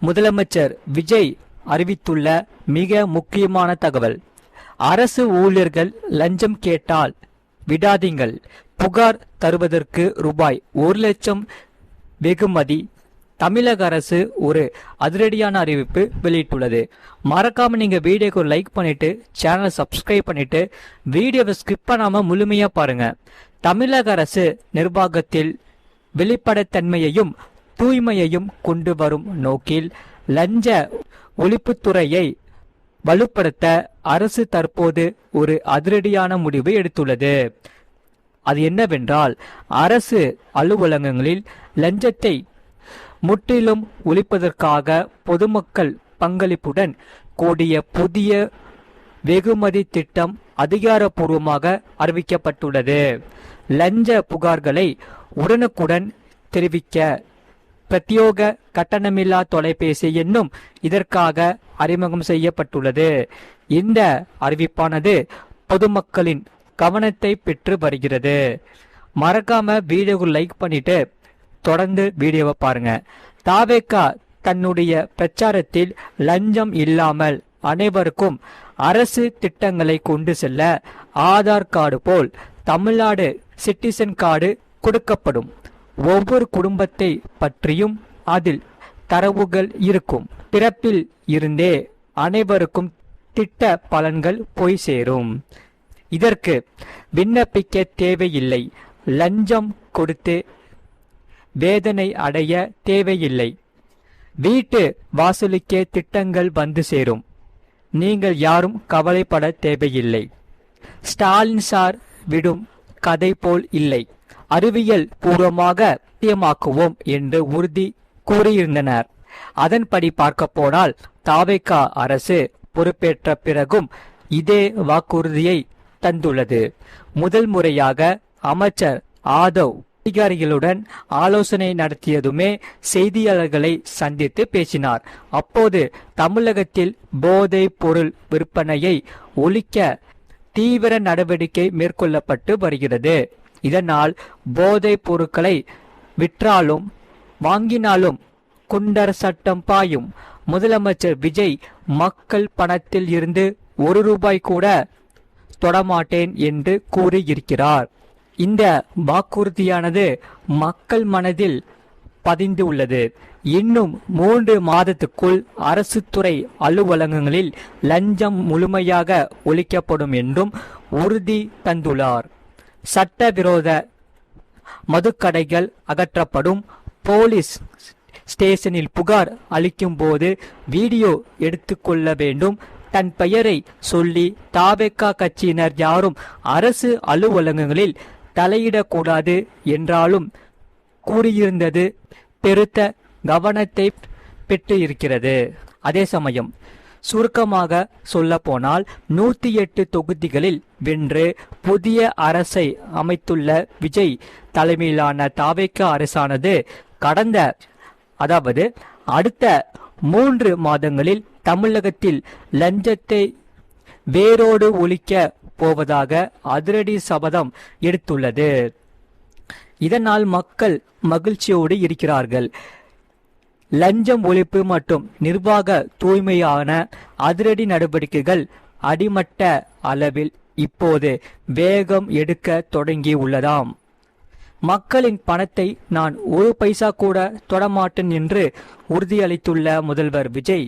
முதலமைச்சர் விஜய் அறிவித்துள்ள மிக முக்கியமான தகவல். அரசு ஊழியர்கள் லஞ்சம் கேட்டால் விடாதீங்கள். புகார் தருவதற்கு ரூபாய் 1,00,000 வெகுமதி. தமிழக அரசு ஒரு அதிரடியான அறிவிப்பு வெளியிட்டுள்ளது. மறக்காம நீங்க வீடியோக்கு லைக் பண்ணிட்டு சேனலை சப்ஸ்கிரைப் பண்ணிட்டு வீடியோவை ஸ்கிப் பண்ணாம முழுமையா பாருங்க. தமிழக அரசு நிர்வாகத்தில் வெளிப்படைத்தன்மையையும் தூய்மையையும் கொண்டு வரும் நோக்கில் லஞ்ச ஒழிப்புத்துறையை வலுப்படுத்த அரசு தற்போது ஒரு அதிரடியான முடிவை எடுத்துள்ளது. அது என்னவென்றால், அரசு அலுவலகங்களில் லஞ்சத்தை முற்றிலும் ஒழிப்பதற்காக பொதுமக்கள் பங்களிப்புடன் கூடிய புதிய வெகுமதி திட்டம் அதிகாரப்பூர்வமாக அறிவிக்கப்பட்டுள்ளது. லஞ்ச புகார்களை உடனுக்குடன் தெரிவிக்க பிரத்யோக கட்டணமில்லா தொலைபேசி எண்ணும் இதற்காக அறிமுகம் செய்யப்பட்டுள்ளது. இந்த அறிவிப்பானது பொதுமக்களின் கவனத்தை பெற்று வருகிறது. மறக்காம வீடியோக்கு லைக் பண்ணிட்டு தொடர்ந்து வீடியோவை பாருங்க. தாவேகா தன்னுடைய பிரச்சாரத்தில் லஞ்சம் இல்லாமல் அனைவருக்கும் அரசு திட்டங்களை கொண்டு செல்ல ஆதார் கார்டு போல் தமிழ்நாடு சிட்டிசன் கார்டு கொடுக்கப்படும். ஒவ்வொரு குடும்பத்தை பற்றியும் அதில் தரவுகள் இருக்கும். பிறப்பில் இருந்தே அனைவருக்கும் திட்ட பலன்கள் போய் சேரும். இதற்கு விண்ணப்பிக்க தேவையில்லை. லஞ்சம் கொடுத்து வேதனை அடைய தேவையில்லை. வீட்டு வாசலுக்கே திட்டங்கள் வந்து சேரும். நீங்கள் யாரும் கவலைப்பட தேவையில்லை. ஸ்டாலின் சார் விடும் கதை போல் இல்லை. அறிவியல் பூர்வமாக சாத்தியமாக்குவோம் என்று உறுதி கூறியிருந்தனர். அதன்படி பார்க்க போனால் தாவேகா அரசு பொறுப்பேற்ற பிறகும் இதே வாக்குறுதியை தந்துள்ளது. முதல் முறையாக அமைச்சர் ஆதவ் அதிகாரிகளுடன் ஆலோசனை நடத்தியதுமே செய்தியாளர்களை சந்தித்து பேசினார். அப்போது தமிழகத்தில் போதைப் பொருள் விற்பனையை ஒழிக்க தீவிர நடவடிக்கை மேற்கொள்ளப்பட்டு வருகிறது. இதனால் போதைப் பொருட்களை விற்றாலும் வாங்கினாலும் குண்டர் சட்டம் பாயும். முதலமைச்சர் விஜய் மக்கள் பணத்தில் இருந்து ₹1 கூட தொடமாட்டேன் என்று கூறியிருக்கிறார். இந்த வாக்குறுதியானது மக்கள் மனதில் பதிந்து உள்ளது. இன்னும் 3 மாதத்துக்குள் அரசு துறை அலுவலகங்களில் லஞ்சம் முழுமையாக ஒழிக்கப்படும் என்றும் உறுதி தந்துள்ளார். சட்டவிரோத மதுக்கடைகள் அகற்றப்படும். போலீஸ் ஸ்டேஷனில் புகார் அளிக்கும் போது வீடியோ எடுத்துக்கொள்ள வேண்டும். தன் பெயரை சொல்லி தாவேகா கட்சியினர் யாரும் அரசு அலுவலகங்களில் தலையிடக்கூடாது என்றாலும் கூறியிருந்தது பெருத்த கவனத்தை பெற்று இருக்கிறது. அதே சமயம் சுருக்கமாக சொல்ல போனால் 108 தொகுதிகளில் வென்று புதிய அரசை அமைத்துள்ள விஜய் தலைமையிலான தாவேகா அரசானது அடுத்த 3 மாதங்களில் தமிழகத்தில் லஞ்சத்தை வேரோடு ஒழிக்க போவதாக அதிரடி சபதம் எடுத்துள்ளது. இதனால் மக்கள் மகிழ்ச்சியோடு இருக்கிறார்கள். லஞ்சம் ஒழிப்பு மற்றும் நிர்வாக தூய்மையான அதிரடி நடவடிக்கைகள் அடிமட்ட அளவில் இப்போது வேகம் எடுக்க தொடங்கி உள்ளதாம். மக்களின் பணத்தை நான் 1 பைசா கூட தொடமாட்டேன் என்று உறுதியளித்துள்ள முதல்வர் விஜய்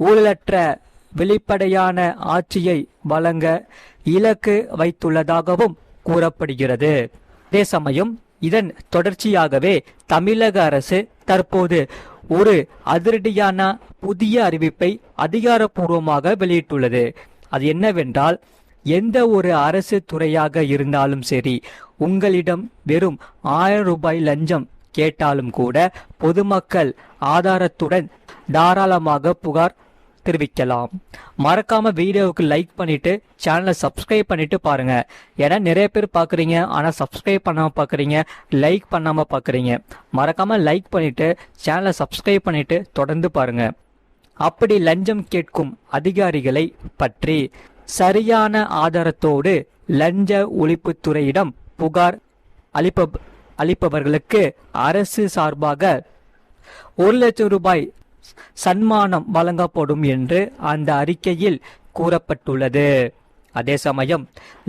ஊழலற்ற வெளிப்படையான ஆட்சியை வழங்க இலக்கு வைத்துள்ளதாகவும் கூறப்படுகிறது. அதே சமயம் இதன் தொடர்ச்சியாகவே தமிழக அரசு தற்போது ஒரு அதிரடியான புதிய அறிவிப்பை அதிகாரப்பூர்வமாக வெளியிட்டுள்ளது. அது என்னவென்றால், எந்த ஒரு அரசு துறையாக இருந்தாலும் சரி, உங்களிடம் வெறும் ₹1000 லஞ்சம் கேட்டாலும் கூட பொதுமக்கள் ஆதாரத்துடன் தாராளமாக புகார் தெரிவிக்கலாம். மறக்காம வீடியோவுக்கு லைக் பண்ணிட்டு சேனலை சப்ஸ்கிரைப் பண்ணிட்டு பாருங்க. ஏன்னா நிறைய பேர் பாக்குறீங்க, ஆனா சப்ஸ்கிரைப் பண்ணாம பாக்குறீங்க, லைக் பண்ணாம பாக்குறீங்க. மறக்காம லைக் பண்ணிட்டு சேனலை சப்ஸ்கிரைப் பண்ணிட்டு தொடர்ந்து பாருங்க. அப்படி லஞ்சம் கேட்கும் அதிகாரிகளை பற்றி சரியான ஆதாரத்தோடு லஞ்ச ஒழிப்புத்துறையிடம் புகார் அளிப்பவர்களுக்கு அரசு சார்பாக ₹1,00,000 சன்மானம் வழங்கப்படும் என்று அந்த அறிக்கையில் கூறப்பட்டுள்ளது. அதே சமயம்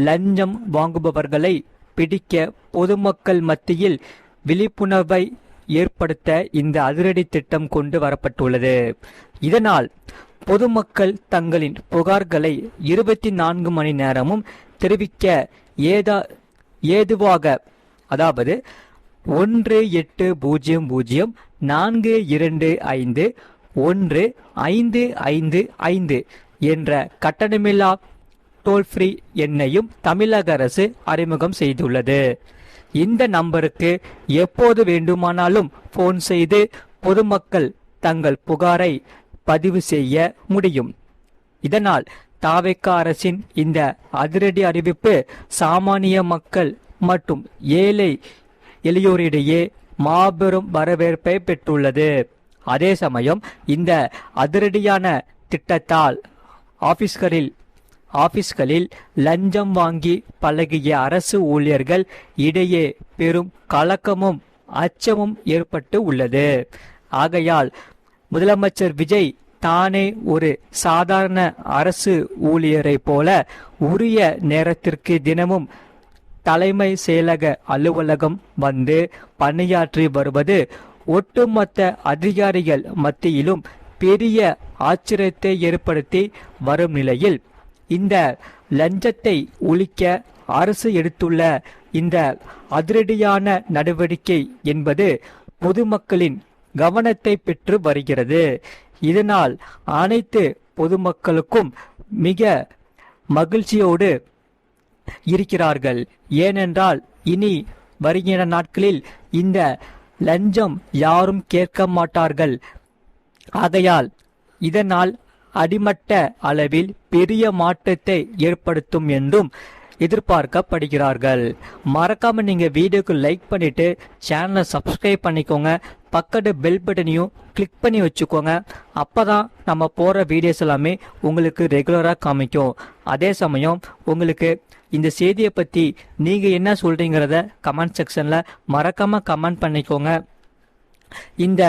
லஞ்சம் வாங்குபவர்களை பிடிக்க பொதுமக்கள் மத்தியில் விழிப்புணர்வை ஏற்படுத்த இந்த அதிரடி திட்டம் கொண்டு வரப்பட்டுள்ளது. இதனால் பொதுமக்கள் தங்களின் புகார்களை 24 மணி நேரமும் தெரிவிக்க ஏதுவாக, அதாவது 1804251555 என்ற கட்டணமில்லா டோல் ஃப்ரீ எண்ணையும் தமிழக அரசு அறிமுகம் செய்துள்ளது. இந்த நம்பருக்கு எப்போது வேண்டுமானாலும் போன் செய்து பொதுமக்கள் தங்கள் புகாரை பதிவு செய்ய முடியும். இதனால் தாவேக அரசின் இந்த அதிரடி அறிவிப்பு சாமானிய மக்கள் மற்றும் ஏழை எளியோரிடையே மாபெரும் வரவேற்பை பெற்றுள்ளது. அதே சமயம் இந்த அதிரடியான திட்டத்தால் ஆபீஸ்களில் லஞ்சம் வாங்கி பழகிய அரசு ஊழியர்கள் இடையே பெரும் கலக்கமும் அச்சமும் ஏற்பட்டு உள்ளது. ஆகையால் முதலமைச்சர் விஜய் தானே ஒரு சாதாரண அரசு ஊழியரை போல உரிய நேரத்திற்கு தினமும் தலைமை செயலக அலுவலகம் வந்து பணியாற்றி வருவது ஒட்டுமொத்த அதிகாரிகள் மத்தியிலும் பெரிய ஆச்சரியத்தை ஏற்படுத்தி வரும் நிலையில் இந்த லஞ்சத்தை ஒழிக்க அரசு எடுத்துள்ள இந்த அதிரடியான நடவடிக்கை என்பது பொதுமக்களின் கவனத்தை பெற்று வருகிறது. இதனால் அனைத்து பொதுமக்களுக்கும் மிக மகிழ்ச்சியோடு இருக்கிறார்கள். ஏனென்றால் இனி வருகிற நாட்களில் இந்த லஞ்சம் யாரும் கேட்க மாட்டார்கள். ஆகையால் இதனால் அடிமட்ட அளவில் பெரிய மாற்றத்தை ஏற்படுத்தும் என்றும் எதிர்பார்க்கப்படுகிறார்கள். மறக்காம நீங்க வீடியோக்கு லைக் பண்ணிட்டு சேனலை சப்ஸ்கிரைப் பண்ணிக்கோங்க. பக்கத்து பெல் பட்டனையும் கிளிக் பண்ணி வச்சுக்கோங்க. அப்பதான் நம்ம போற வீடியோஸ் எல்லாமே உங்களுக்கு ரெகுலரா காமிக்கும். அதே சமயம் உங்களுக்கு இந்த செய்தியை பத்தி நீங்க என்ன சொல்றீங்கிறத கமெண்ட் செக்ஷன்ல மறக்காம கமெண்ட் பண்ணிக்கோங்க. இந்த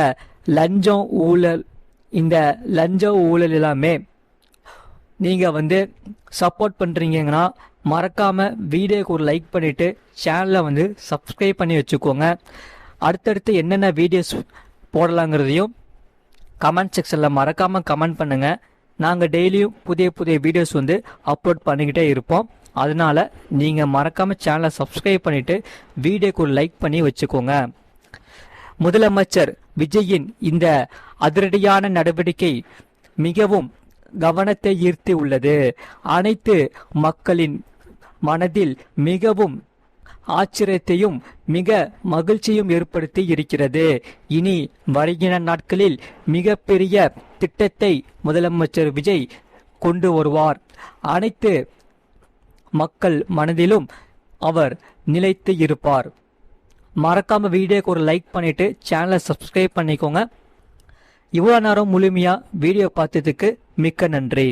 லஞ்ச ஊழல் எல்லாமே நீங்க சப்போர்ட் பண்றீங்கன்னா மறக்காம வீடியோக்கு ஒரு லைக் பண்ணிட்டு சேனலை சப்ஸ்கிரைப் பண்ணி வச்சுக்கோங்க. அடுத்தடுத்து என்னென்ன வீடியோஸ் போடலாங்கிறதையும் கமெண்ட் செக்ஷன்ல மறக்காம கமெண்ட் பண்ணுங்க. நாங்க டெய்லியும் புதிய புதிய வீடியோஸ் அப்லோட் பண்ணிக்கிட்டே இருப்போம். அதனால நீங்க மறக்காம சேனலை சப்ஸ்கிரைப் பண்ணிட்டு வீடியோக்கு ஒரு லைக் பண்ணி வச்சுக்கோங்க. முதலமைச்சர் விஜயின் இந்த அதிரடியான நடவடிக்கை மிகவும் கவனத்தை ஈர்த்து உள்ளது. அனைத்து மக்களின் மனதில் மிகவும் ஆச்சரியத்தையும் மிக மகிழ்ச்சியும் ஏற்படுத்தி இருக்கிறது. இனி வருகிற நாட்களில் மிகப்பெரிய திட்டத்தை முதலமைச்சர் விஜய் கொண்டு வருவார். அனைத்து மக்கள் மனதிலும் அவர் நிலைத்து இருப்பார். மறக்காம வீடியோக்கு ஒரு லைக் பண்ணிட்டு சேனலை சப்ஸ்கிரைப் பண்ணிக்கோங்க. இவ்வளவு நேரம் முழுமையா வீடியோ பார்த்ததுக்கு மிக்க நன்றி.